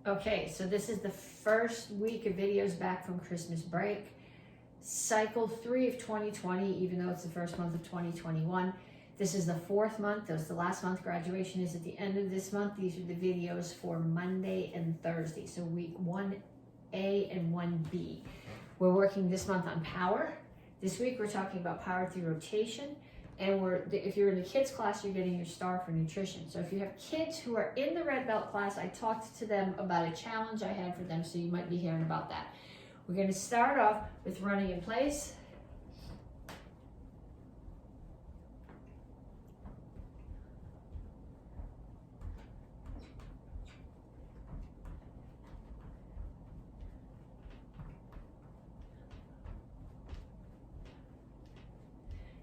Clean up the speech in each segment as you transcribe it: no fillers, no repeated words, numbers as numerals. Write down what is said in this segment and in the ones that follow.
Okay, so this is the first week of videos back from Christmas break. Cycle 3 of 2020, even though it's the first month of 2021. This is the 4th month. That was the last month. Graduation is at the end of this month. These are the videos for Monday and Thursday. So week 1A and 1B. We're working this month on power. This week we're talking about power through rotation. And if you're in the kids class, you're getting your star for nutrition. So if you have kids who are in the red belt class, I talked to them about a challenge I had for them, so you might be hearing about that. We're going to start off with running in place.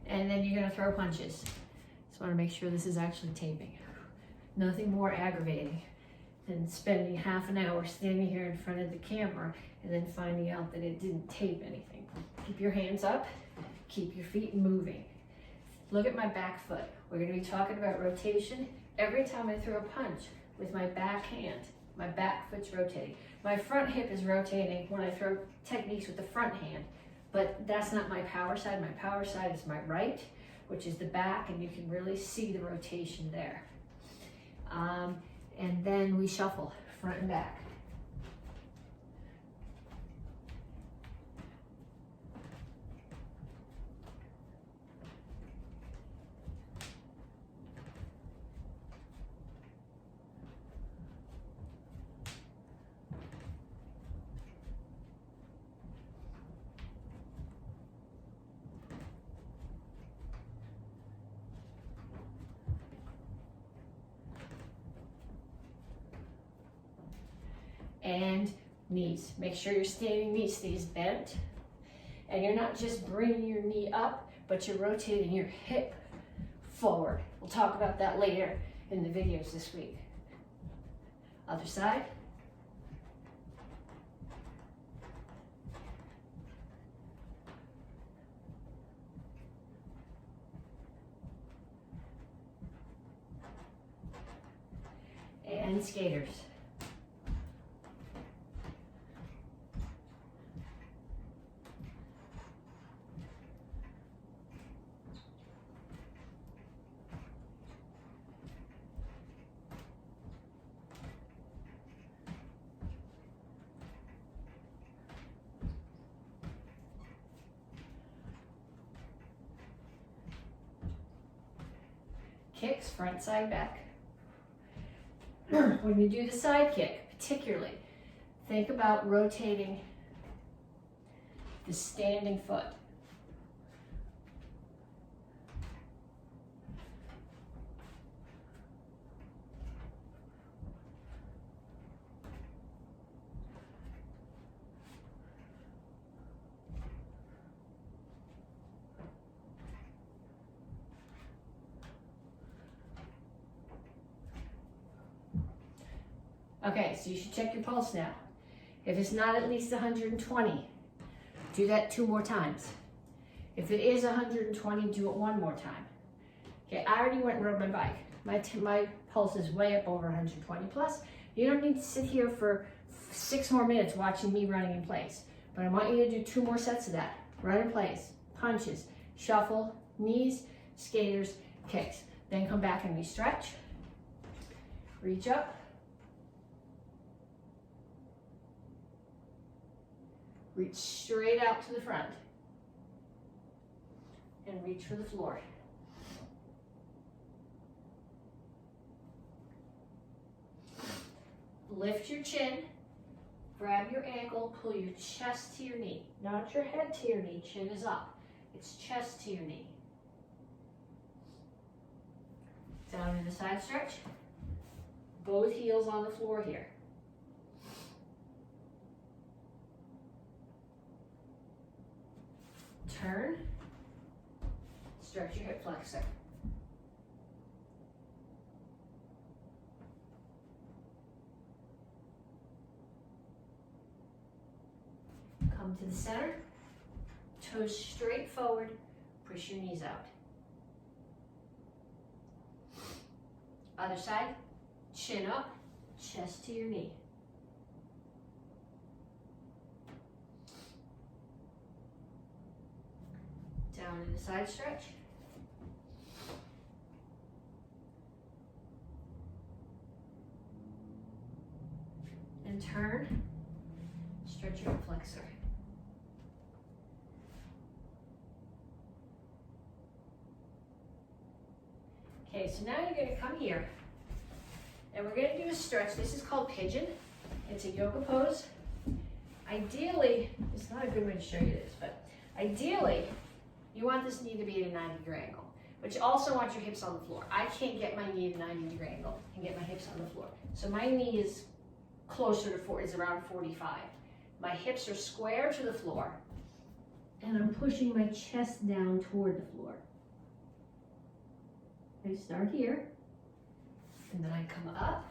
And then you're going to throw punches. Just want to make sure this is actually taping. Nothing more aggravating than spending half an hour standing here in front of the camera and then finding out that it didn't tape anything. Keep your hands up. Keep your feet moving. Look at my back foot. We're going to be talking about rotation. Every time I throw a punch with my back hand, my back foot's rotating. My front hip is rotating when I throw techniques with the front hand. But that's not my power side. My power side is my right, which is the back, and you can really see the rotation there. And then we shuffle front and back. And knees. Make sure your standing knee stays bent. And you're not just bringing your knee up, but you're rotating your hip forward. We'll talk about that later in the videos this week. Other side. And skaters. Kicks, front, side, back. When you do the side kick, particularly, think about rotating the standing foot. Okay, so you should check your pulse now. If it's not at least 120, do that 2 more times. If it is 120, do it 1 more time. Okay, I already went and rode my bike. My pulse is way up over 120 plus. You don't need to sit here for 6 more minutes watching me running in place. But I want you to do 2 more sets of that. Run in place, punches, shuffle, knees, skaters, kicks. Then come back and we stretch. Reach up. Reach straight out to the front and reach for the floor. Lift your chin, grab your ankle, pull your chest to your knee. Not your head to your knee, chin is up. It's chest to your knee. Down in the side stretch. Both heels on the floor here. Turn, stretch your hip flexor. Come to the center, toes straight forward, push your knees out. Other side, chin up, chest to your knee. down in the side stretch. And turn, stretch your hip flexor. Okay, so now you're gonna come here, and we're gonna do a stretch. This is called pigeon. It's a yoga pose. Ideally, it's not a good way to show you this, but ideally, you want this knee to be at a 90-degree angle, but you also want your hips on the floor. I can't get my knee at a 90-degree angle and get my hips on the floor. So my knee is closer to 40, it's around 45. My hips are square to the floor, and I'm pushing my chest down toward the floor. I start here, and then I come up,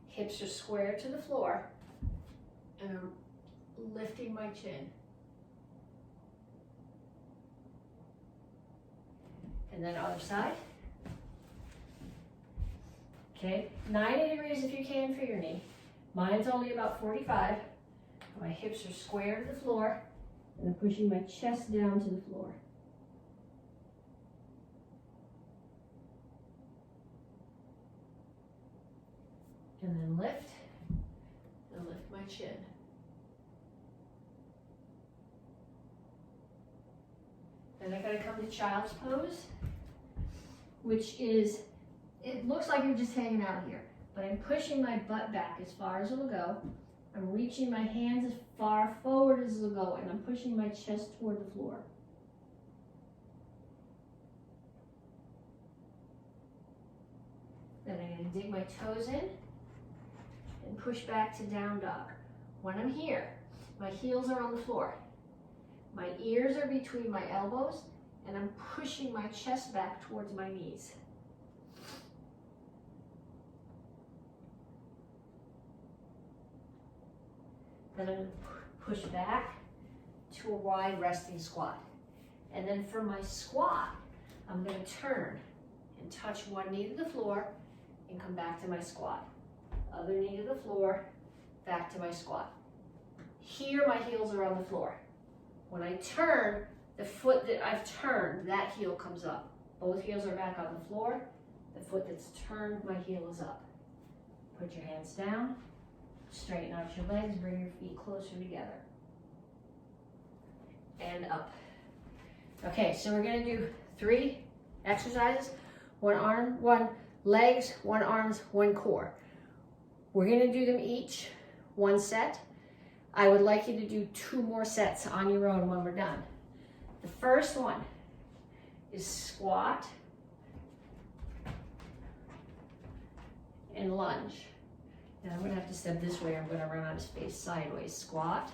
hips are square to the floor, and I'm lifting my chin. And then other side. Okay, 90 degrees if you can for your knee. Mine's only about 45. My hips are square to the floor, and I'm pushing my chest down to the floor. And then lift, and lift my chin. Then I gotta come to child's pose, which is, it looks like you're just hanging out here, but I'm pushing my butt back as far as it'll go. I'm reaching my hands as far forward as it'll go, and I'm pushing my chest toward the floor. Then I'm gonna dig my toes in and push back to down dog. When I'm here, my heels are on the floor. My ears are between my elbows, and I'm pushing my chest back towards my knees. Then I'm going to push back to a wide resting squat. And then for my squat, I'm going to turn and touch one knee to the floor and come back to my squat. Other knee to the floor, back to my squat. Here, my heels are on the floor. When I turn, the foot that I've turned, that heel comes up. Both heels are back on the floor. The foot that's turned, my heel is up. Put your hands down, straighten out your legs, bring your feet closer together. And up. Okay, so we're gonna do 3 exercises. 1 arm, 1 legs, 1 arms, 1 core. We're gonna do them each 1 set. I would like you to do 2 more sets on your own when we're done. The first one is squat and lunge. And I'm gonna have to step this way, I'm gonna run out of space sideways. Squat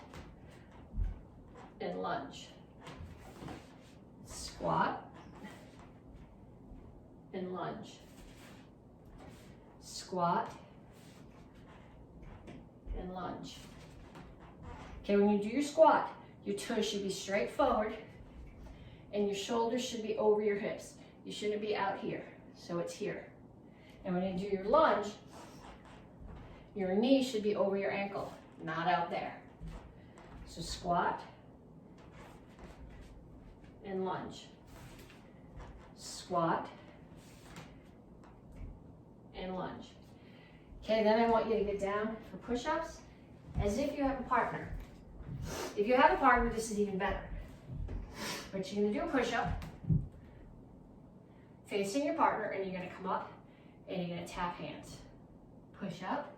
and lunge. Squat and lunge. Squat and lunge. Okay, when you do your squat, your toes should be straight forward and your shoulders should be over your hips. You shouldn't be out here, so it's here. And when you do your lunge, your knee should be over your ankle, not out there. So squat and lunge. Squat and lunge. Okay, then I want you to get down for push-ups as if you have a partner. If you have a partner, this is even better. But you're gonna do a push-up facing your partner, and you're gonna come up and you're gonna tap hands. Push up,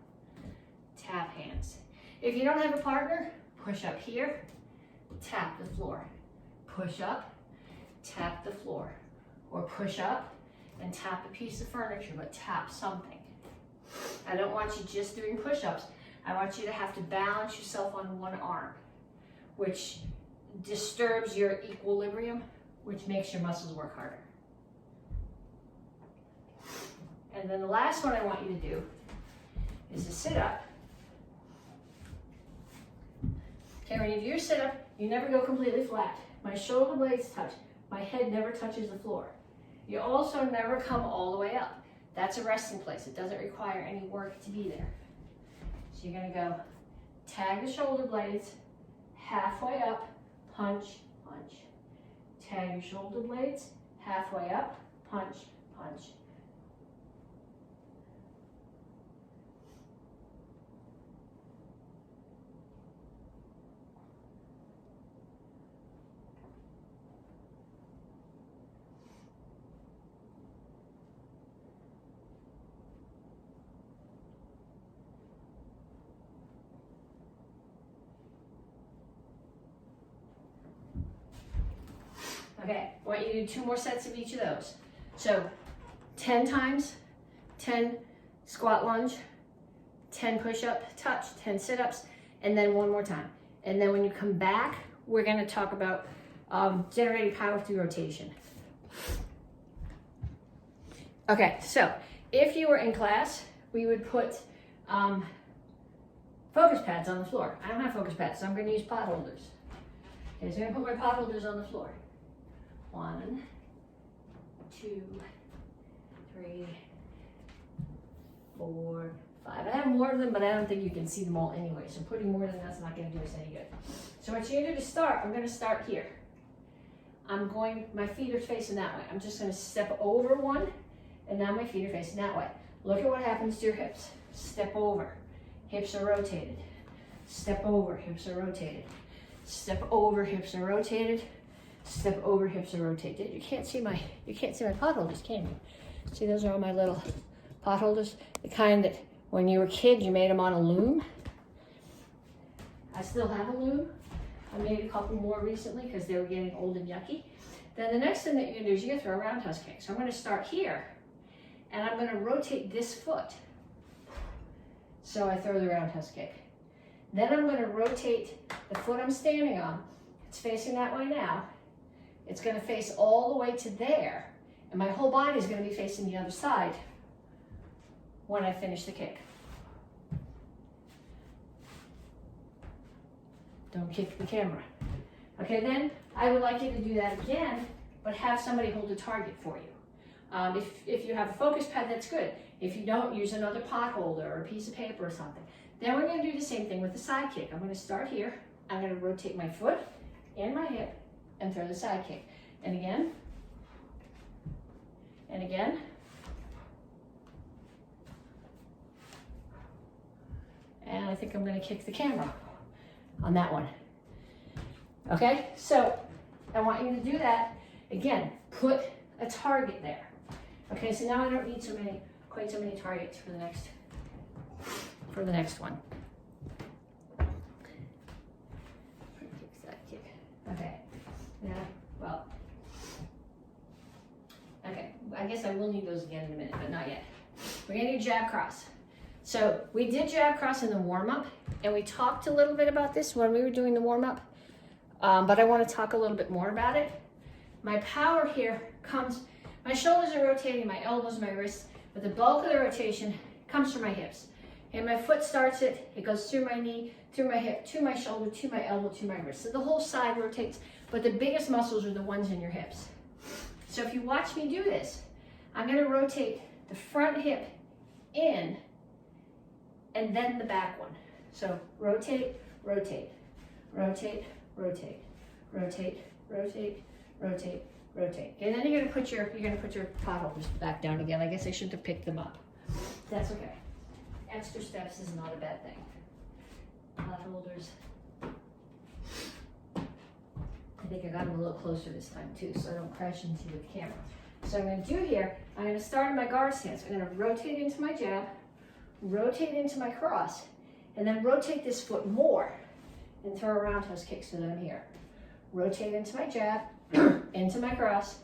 tap hands. If you don't have a partner, push up here, tap the floor. Push up, tap the floor. Or push up and tap a piece of furniture, but tap something. I don't want you just doing push-ups. I want you to have to balance yourself on one arm, which disturbs your equilibrium, which makes your muscles work harder. And then the last one I want you to do is a sit-up. Okay, when you do your sit-up, you never go completely flat. My shoulder blades touch. My head never touches the floor. You also never come all the way up. That's a resting place. It doesn't require any work to be there. So you're gonna go tag the shoulder blades, halfway up, punch, punch. tag your shoulder blades, halfway up, punch, punch. Okay, I want you to do 2 more sets of each of those. So 10 times, 10 squat lunge, 10 push-up touch, 10 sit-ups, and then 1 more time. And then when you come back, we're gonna talk about generating power through rotation. Okay, so if you were in class, we would put focus pads on the floor. I don't have focus pads, so I'm gonna use pot holders. Okay, so I'm gonna put my pot holders on the floor. 1, 2, 3, 4, 5. I have more of them, but I don't think you can see them all anyway. So putting more than that's not going to do us any good. So what you're going to do to start, I'm going to start here. My feet are facing that way. I'm just going to step over one, and now my feet are facing that way. Look at what happens to your hips. Step over, hips are rotated. Step over, hips are rotated. Step over, hips are rotated. Step over, hips are rotated. You can't see my pot holders, can you? See, those are all my little pot holders. The kind that when you were a kid, you made them on a loom. I still have a loom. I made a couple more recently because they were getting old and yucky. Then the next thing that you're gonna do is you're gonna throw a roundhouse kick. So I'm gonna start here, and I'm gonna rotate this foot. So I throw the roundhouse kick. Then I'm gonna rotate the foot I'm standing on. It's facing that way now. It's going to face all the way to there, and my whole body is going to be facing the other side when I finish the kick. Don't kick the camera. Okay, then I would like you to do that again, but have somebody hold a target for you. If you have a focus pad, that's good. If you don't, use another pot holder or a piece of paper or something. Then we're going to do the same thing with the side kick. I'm going to start here. I'm going to rotate my foot and my hip and throw the side kick. And again, and again. And I think I'm going to kick the camera on that one. Okay, so I want you to do that. Again, put a target there. Okay, so now I don't need quite so many targets for the next one. Okay. Yeah, well, okay, I guess I will need those again in a minute, but not yet. We're gonna do jab cross. So we did jab cross in the warm-up, and we talked a little bit about this when we were doing the warm-up, but I wanna talk a little bit more about it. My power here comes, my shoulders are rotating, my elbows, my wrists, but the bulk of the rotation comes from my hips. And my foot starts it goes through my knee, through my hip, to my shoulder, to my elbow, to my wrist. So the whole side rotates, but the biggest muscles are the ones in your hips. So if you watch me do this, I'm gonna rotate the front hip in, and then the back one. So rotate, rotate, rotate, rotate, rotate, rotate, rotate, rotate. And then you're gonna put your pot holders back down again. I guess I shouldn't have picked them up. That's okay. Extra steps is not a bad thing. Pot holders. I think I got them a little closer this time too, so I don't crash into the camera. So I'm going to do here, I'm going to start in my guard stance. I'm going to rotate into my jab, rotate into my cross, and then rotate this foot more and throw a roundhouse kick so that I'm here. Rotate into my jab, into my cross,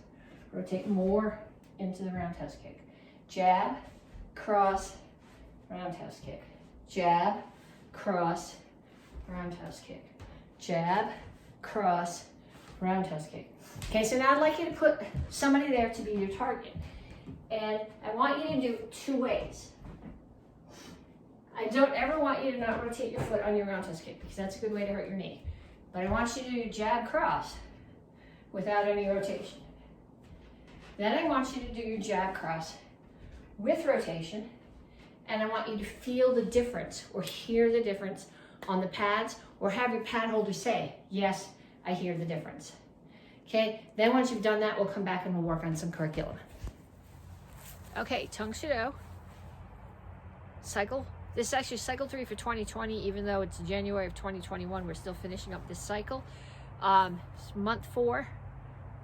rotate more into the roundhouse kick. Jab, cross, roundhouse kick. Jab, cross, roundhouse kick. Jab, cross, roundhouse kick. Okay, so now I'd like you to put somebody there to be your target. And I want you to do 2 ways. I don't ever want you to not rotate your foot on your roundhouse kick because that's a good way to hurt your knee. But I want you to do jab cross without any rotation. Then I want you to do your jab cross with rotation. And I want you to feel the difference or hear the difference on the pads, or have your pad holder say, yes, I hear the difference. Okay, then once you've done that, we'll come back and we'll work on some curriculum. Okay, Tang Soo Do. Cycle. This is actually cycle 3 for 2020, even though it's January of 2021, we're still finishing up this cycle. It's month 4,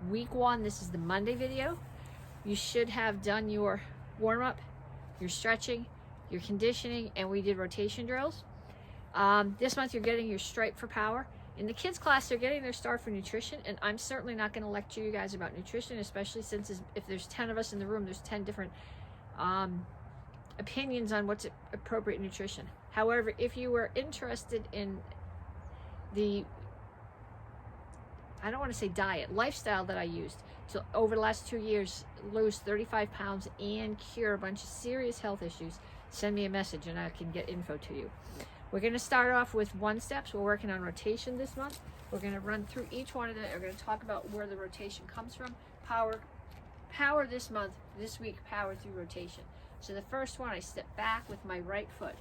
week 1, this is the Monday video. You should have done your warm-up, your stretching, your conditioning, and we did rotation drills. This month you're getting your stripe for power. In the kids class, they're getting their start for nutrition, and I'm certainly not going to lecture you guys about nutrition, especially since if there's 10 of us in the room, there's 10 different opinions on what's appropriate nutrition. However, if you were interested in the, I don't want to say diet, lifestyle that I used to, over the last 2 years, lose 35 pounds and cure a bunch of serious health issues, send me a message and I can get info to you. We're going to start off with 1 steps. We're working on rotation this month. We're going to run through each one of them. We're going to talk about where the rotation comes from. Power this month, this week, power through rotation. So the first one, I step back with my right foot.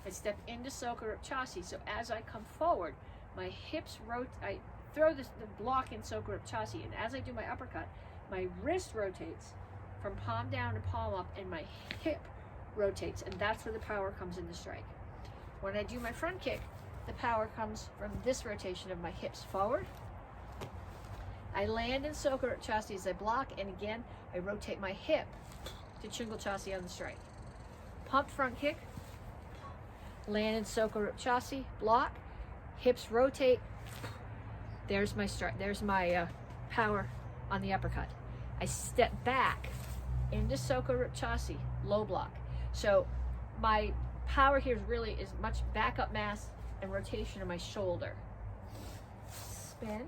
I step into Soka Chasi. So as I come forward, my hips rotate. I throw the block in Soka Chasi, and as I do my uppercut, my wrist rotates from palm down to palm up, and my hip rotates, and that's where the power comes in the strike. When I do my front kick, the power comes from this rotation of my hips forward. I land in Soka Chasi as I block, and again, I rotate my hip to Chingal Chasi on the strike. Pump front kick, land in Soka Chasi, block, hips rotate. There's my strike. There's my power on the uppercut. I step back into Soka Chasi, low block. So my power here is much backup mass and rotation of my shoulder. Spin,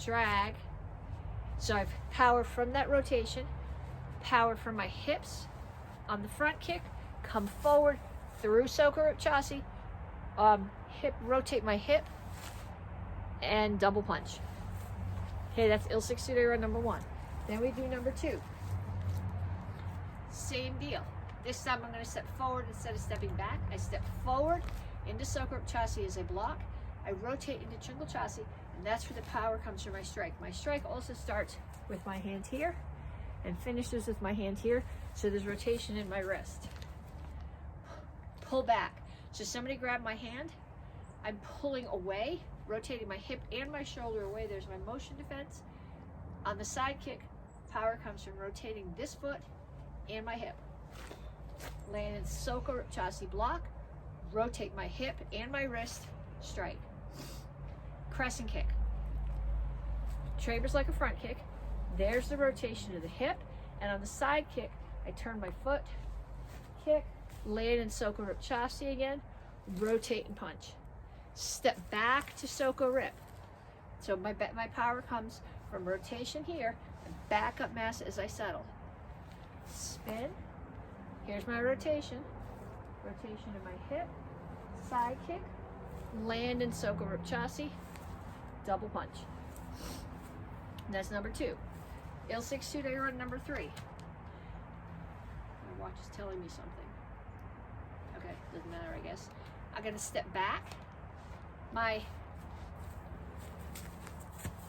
drag. So I've power from that rotation, power from my hips on the front kick, come forward through Soka Chasi, hip, rotate my hip, and double punch. Okay, that's Il 6 Sudera number 1. Then we do number 2. Same deal. This time I'm going to step forward instead of stepping back. I step forward into Soka Chasi as I block. I rotate into Chingal Chasi, and that's where the power comes from my strike. My strike also starts with my hand here and finishes with my hand here, so there's rotation in my wrist. Pull back. So somebody grab my hand. I'm pulling away, rotating my hip and my shoulder away. There's my motion defense. On the side kick, power comes from rotating this foot and my hip. Land in Soka Chasi block, rotate my hip and my wrist, strike. Crescent kick. Trabers like a front kick. There's the rotation of the hip, and on the side kick, I turn my foot, kick, land in Soka Chasi again, rotate and punch. Step back to Soka Rip. So my power comes from rotation here and back up mass as I settle. Spin. Here's my rotation. Rotation of my hip, side kick, land in Soka Chasi, double punch. And that's number 2. Il 6 Sudera number 3. My watch is telling me something. Okay, doesn't matter, I guess. I'm going to step back. My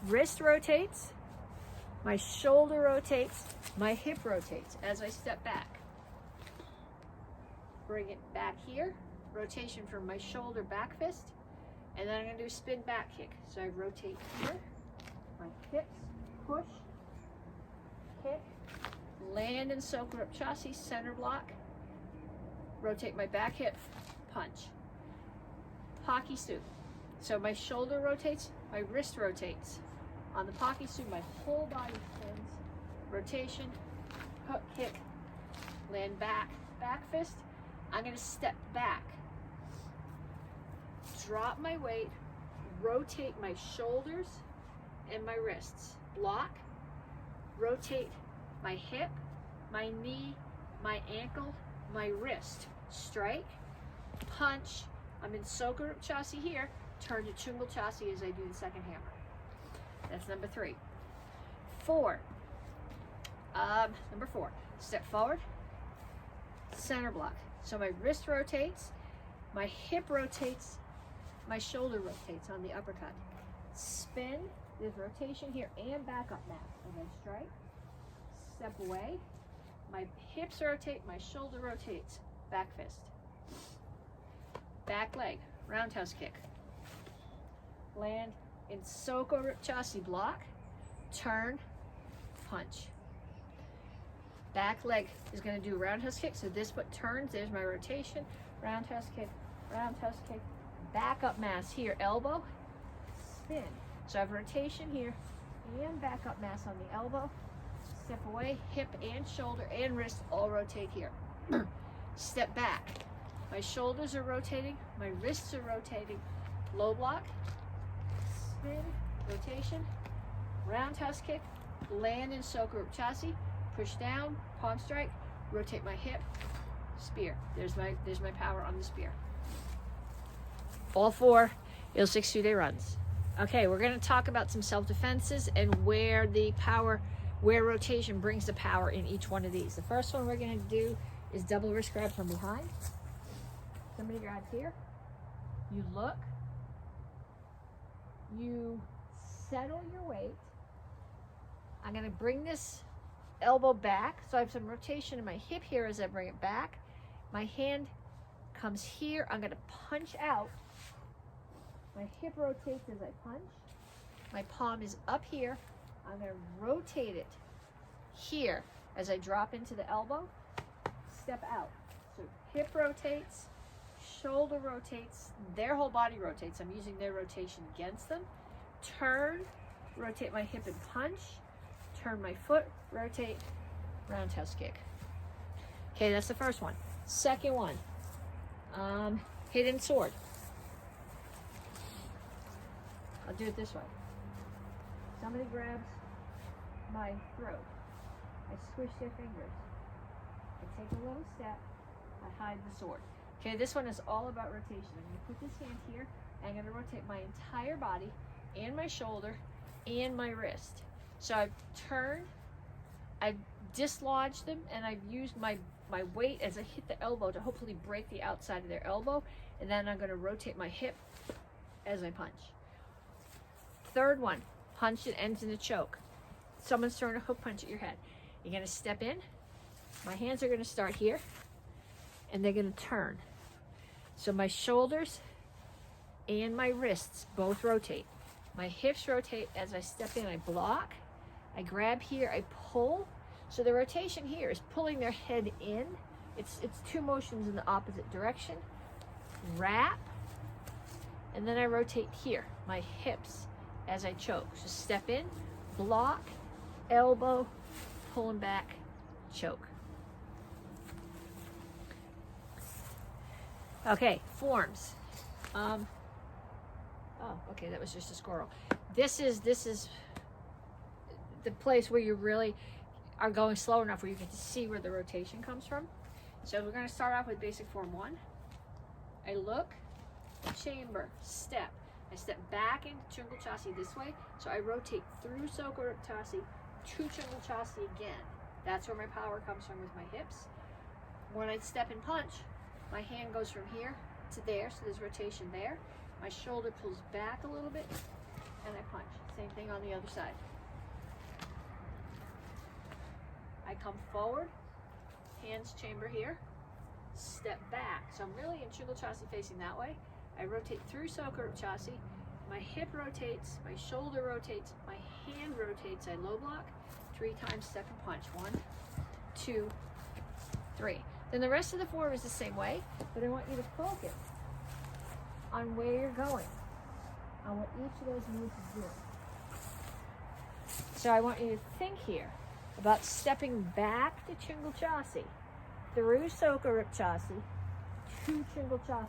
wrist rotates, my shoulder rotates, my hip rotates as I step back. Bring it back here, rotation from my shoulder back fist, and then I'm going to do a spin back kick. So I rotate here, my hips, push, kick, land in Soka Chasi, center block, rotate my back hip, punch. Pocky Su. So my shoulder rotates, my wrist rotates. On the Pocky Su, my whole body spins. Rotation, hook, kick, land back, back fist. I'm going to step back, drop my weight, rotate my shoulders and my wrists. Block, rotate my hip, my knee, my ankle, my wrist. Strike, punch. I'm in Soka Chasi here. Turn to Chingal Chasi as I do the second hammer. That's number 3. 4. Number 4. Step forward, center block. So my wrist rotates, my hip rotates, my shoulder rotates on the uppercut. Spin, There's rotation here and back up now. And then strike, step away. My hips rotate, my shoulder rotates. Back fist. Back leg, roundhouse kick. Land in Soko Ripchasi block, turn, punch. Back leg is going to do roundhouse kick, so this foot turns, there's my rotation, roundhouse kick, back up mass here, elbow, spin. So I have rotation here and back up mass on the elbow, step away, hip and shoulder and wrist all rotate here. Step back, my shoulders are rotating, my wrists are rotating, low block, spin, rotation, roundhouse kick, land in Soko Ripchasi, push down, palm strike, rotate my hip, spear. There's my power on the spear. All 4 Il 6 Soo Do runs. Okay, we're going to talk about some self-defenses and where rotation brings the power in each one of these. The first one we're going to do is double wrist grab from behind. Somebody grabs here. You look. You settle your weight. I'm going to bring this elbow back, so I have some rotation in my hip here as I bring it back. My hand comes here. I'm going to punch out. My hip rotates as I punch. My palm is up here. I'm going to rotate it here as I drop into the elbow. Step out. So hip rotates, shoulder rotates, their whole body rotates. I'm using their rotation against them. Turn, rotate my hip and punch. Turn my foot, rotate, roundhouse kick. Okay, that's the first one. Second one, hidden sword. I'll do it this way. Somebody grabs my throat. I squish their fingers. I take a little step. I hide the sword. Okay, this one is all about rotation. I'm going to put this hand here. I'm going to rotate my entire body and my shoulder and my wrist. So I've turned, I've dislodged them, and I've used my weight as I hit the elbow to hopefully break the outside of their elbow. And then I'm going to rotate my hip as I punch. Third one, punch that ends in a choke. Someone's throwing a hook punch at your head. You're going to step in. My hands are going to start here, and they're going to turn. So my shoulders and my wrists both rotate. My hips rotate as I step in. I block. I grab here. I pull. So the rotation here is pulling their head in. It's 2 motions in the opposite direction. Wrap. And then I rotate here. My hips as I choke. So step in, block, elbow, pulling back, choke. Okay, forms. Oh, okay, that was just a squirrel. This is the place where you really are going slow enough where you get to see where the rotation comes from. So we're going to start off with basic form 1. I look, chamber, step. I step back into Chungul this way, so I rotate through Soko Ripchasi to Chungul again. That's where my power comes from with my hips. When I step and punch, my hand goes from here to there, so there's rotation there. My shoulder pulls back a little bit, and I punch. Same thing on the other side. I come forward, hands chamber here, step back. So I'm really in Chungul facing that way. I rotate through Soko Ripchasi. My hip rotates, my shoulder rotates, my hand rotates. I low block 3 times, step and punch. 1, 2, 3. Then the rest of the form is the same way, but I want you to focus on where you're going, on what each of those moves is doing. So I want you to think here about stepping back to Chungul through Soko Ripchasi to Chungul again.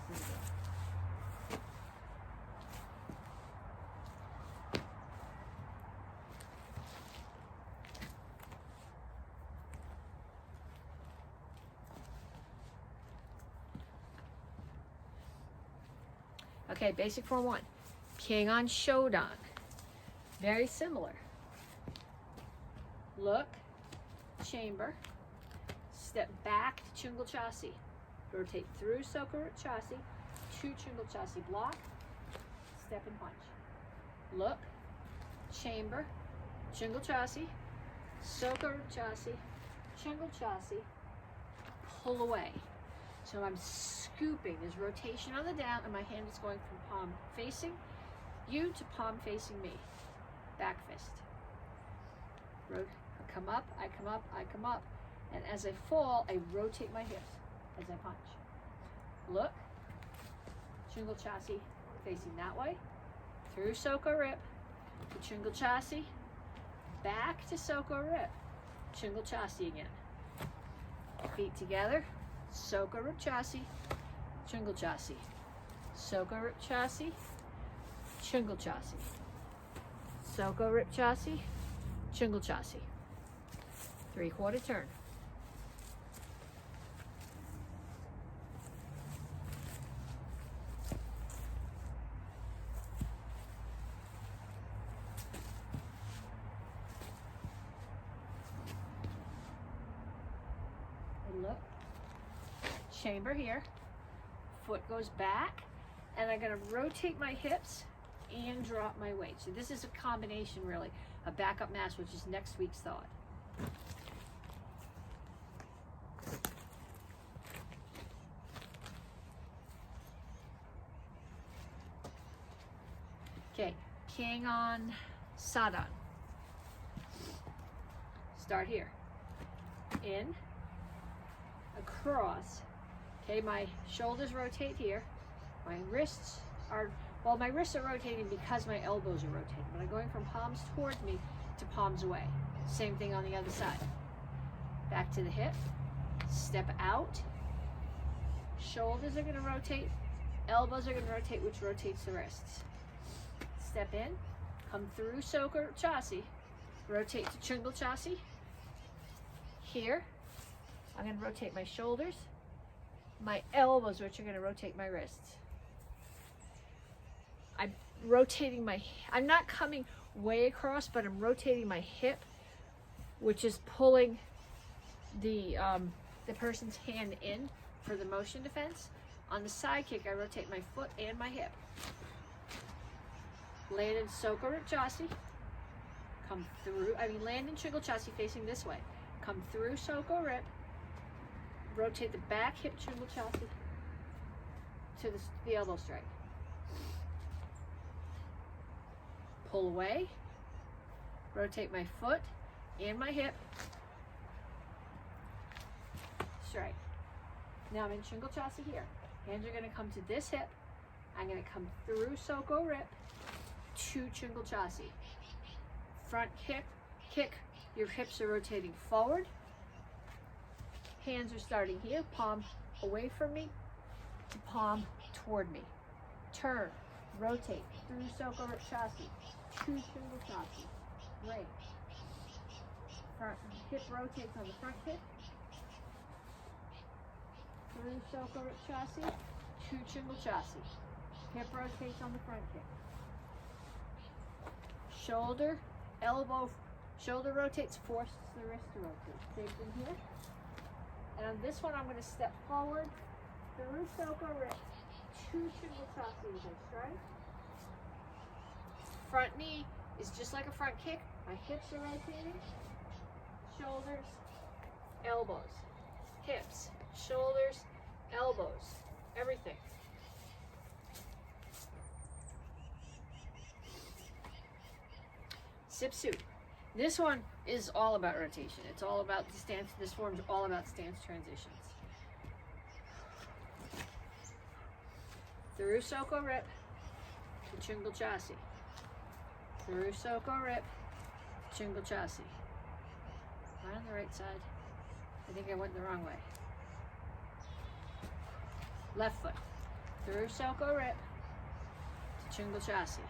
Okay, basic form 1. King on Shodan. Very similar. Look, chamber, step back to Chungul rotate through Soko Ripchasi to Chungul block, step and punch. Look, chamber, chingle chassis, Soko rib chassis, chingle chassis, pull away. So I'm scooping. There's rotation on the down, and my hand is going from palm facing you to palm facing me. Back fist. Come up, I come up, I come up. And as I fall, I rotate my hips as I punch. Look, chingle chassis facing that way, through Soko rib, to chingle chassis, back to Soko rib, chingle chassis again. Feet together, Soko rib chassis, chingle chassis, Soko rib chassis, chingle chassis, Soko rib chassis, chingle chassis. 3/4 turn. And look, chamber here, foot goes back, and I'm gonna rotate my hips and drop my weight. So this is a combination really, a backup mass, which is next week's thought. Okay, king on Sadan. Start here. In, across. Okay, my shoulders rotate here. My wrists are, well, my wrists are rotating because my elbows are rotating, but I'm going from palms towards me to palms away. Same thing on the other side. Back to the hip, step out. Shoulders are gonna rotate, elbows are gonna rotate, which rotates the wrists. Step in, come through Soko chassis, rotate to chingle chassis. Here, I'm gonna rotate my shoulders, my elbows, which are gonna rotate my wrists. I'm rotating I'm not coming way across, but I'm rotating my hip, which is pulling the person's hand in for the motion defense. On the side kick, I rotate my foot and my hip. Land in Soko rib chassis, come through, land in chingle chassis facing this way. Come through Soko rib, rotate the back hip chingle chassis to the elbow strike. Pull away, rotate my foot and my hip, strike. Now I'm in chingle chassis here. Hands are gonna come to this hip. I'm gonna come through Soko rib to chingle chassis. Front kick, your hips are rotating forward. Hands are starting here, palm away from me to palm toward me. Turn, rotate through Soko rib chassis to chingle chassis. Break. Front hip rotates on the front kick. Through Soko rib chassis to chingle chassis. Hip rotates on the front kick. Shoulder, elbow, shoulder rotates, forces the wrist to rotate. Same thing here. And on this one, I'm going to step forward through Soko rib to chingle chassis as I strike. Front knee is just like a front kick. My hips are rotating. Shoulders, elbows, hips, shoulders, elbows, everything. Sipsu. This one is all about rotation. It's all about the stance. This form's all about stance transitions. Through Soko rib to chingle chassis. Through Soko rib, chingle chassis. Am I on the right side? I think I went the wrong way. Left foot. Through Soko rib to chingle chassis.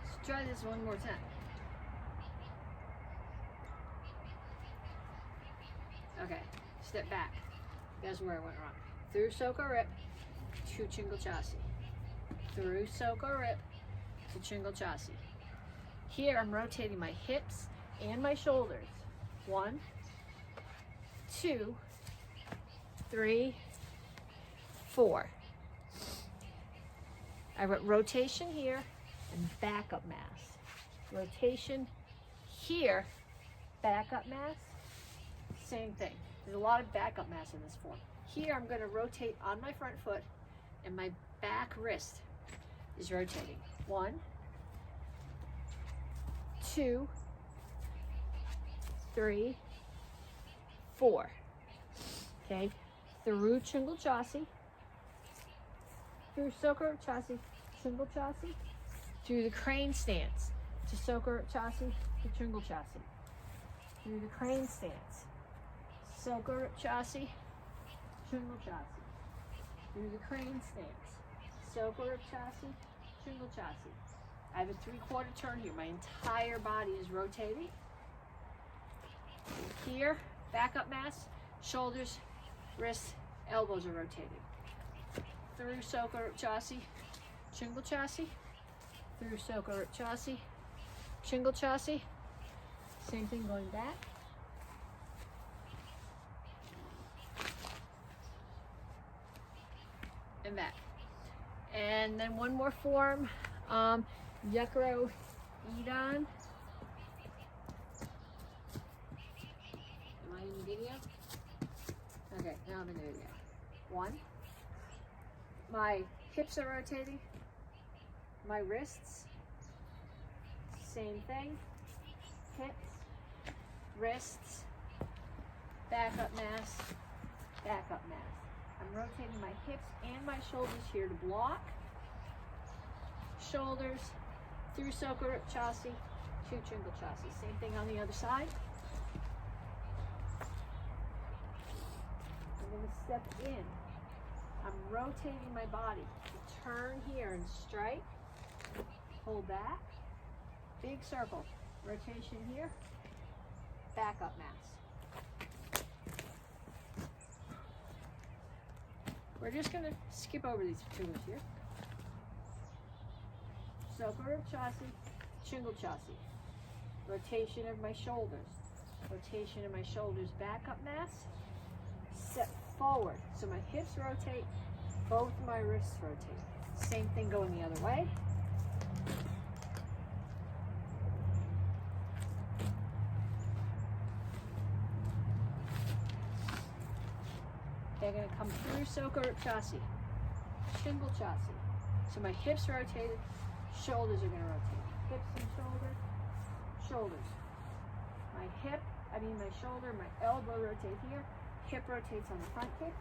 Let's try this one more time. Okay, step back. That's where I went wrong. Through Soko rib to chingle chassis. Through Soko rib to chingle chassis. Here I'm rotating my hips and my shoulders. 1, 2, 3, 4. I wrote rotation here and backup mass. Rotation here, backup mass, same thing. There's a lot of backup mass in this form. Here I'm going to rotate on my front foot and my back wrist is rotating. 1, 2, 3, 4. Okay, through Chingle Chassi, through Soker Chassi, Chingle Chassi, through the crane stance to Soker Chassi to Chingle Chassi, through the crane stance, Soker Chassi, Chingle Chassi, through the crane stance, Soker Chassi, Chingle Chassi. I have a 3/4 turn here. My entire body is rotating. Here, backup mass, shoulders, wrists, elbows are rotating. Through Soker Chassi, Chingle Chassi, through Soker Chassi, Chingle Chassi. Same thing going back. And back. And then one more form, Yukiro Idan. Am I in the video? Okay, now I'm in the video. 1. My hips are rotating. My wrists, same thing. Hips, wrists, backup mass, backup mass. I'm rotating my hips and my shoulders here to block. Shoulders, through Soker Chassi, to Chingle Chassi. Same thing on the other side. I'm going to step in. I'm rotating my body to turn here and strike. Pull back. Big circle. Rotation here. Backup mass. We're just going to skip over these fingers here. Soker Chassi, Chingle Chassi. Rotation of my shoulders. Rotation of my shoulders, backup mass. Step forward. So my hips rotate, both my wrists rotate. Same thing going the other way. They're going to come through Soker Chassi, Chingle Chassi. So my hips rotated, shoulders are going to rotate. Hips and shoulders, shoulders. My shoulder, my elbow rotate here. Hip rotates on the front kick.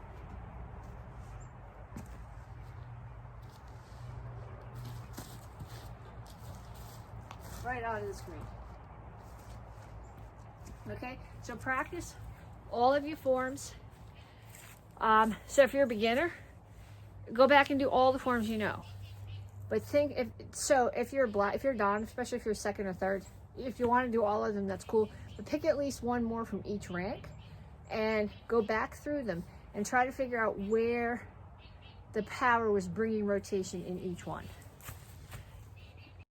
Right out of the screen. Okay, so practice all of your forms. So if you're a beginner, go back and do all the forms you know. But if you're Don, especially if you're second or third, if you want to do all of them, that's cool. But pick at least one more from each rank and go back through them and try to figure out where the power was bringing rotation in each one.